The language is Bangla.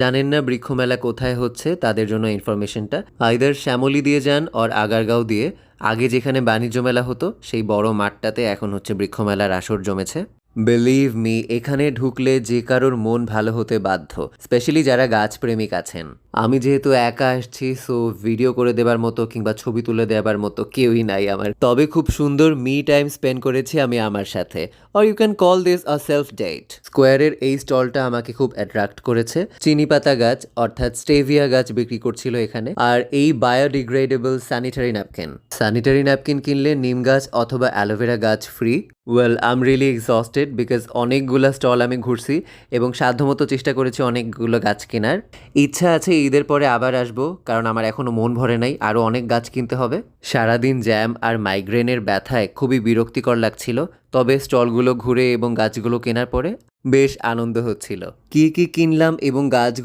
জানেন না বৃক্ষমেলা কোথায় হচ্ছে তাদের জন্য ইনফরমেশনটা আইদার শ্যামলী দিয়ে যান অর আগারগাঁও দিয়ে। আগে যেখানে বাণিজ্য মেলা হতো সেই বড় মাঠটাতে এখন হচ্ছে বৃক্ষমেলার আসর জমেছে। বিলিভ মি, এখানে ঢুকলে যে কারোর মন ভালো হতে বাধ্য, স্পেশালি যারা গাছপ্রেমিক আছেন। আমি যেহেতু একা আসছি, সো ভিডিও করে দেবার মতো কিংবা ছবি তুলে দেবার মতো কেউই নাই আমার, তবে খুব সুন্দর মি টাইম স্পেন্ড করেছি আমি আমার সাথে। Or you can call this a self date. স্কোয়ারের এই স্টলটা আমাকে খুব অ্যাট্রাক্ট করেছে। চিনি পাতা গাছ অর্থাৎ স্টেভিয়া গাছ বিক্রি করছিল এখানে, আর এই বায়োডিগ্রেডেবল স্যানিটারি ন্যাপকিন কিনলে নিম গাছ অথবা অ্যালোভেরা গাছ free. Well, I am really exhausted because অনেকগুলো স্টল আমি ঘুরছি এবং সাধ্যমতো চেষ্টা করেছি অনেকগুলো গাছ কেনার। ইচ্ছা আছে ঈদের পরে আবার আসবো, কারণ আমার এখনও মন ভরে নাই, আরও অনেক গাছ কিনতে হবে। সারাদিন জ্যাম আর মাইগ্রেনের ব্যথায় খুবই বিরক্তিকর লাগছিল, তবে স্টলগুলো ঘুরে এবং গাছগুলো কেনার পরে বেশ আনন্দ হচ্ছিল। কি কি কিনলাম এবং গাছগুলো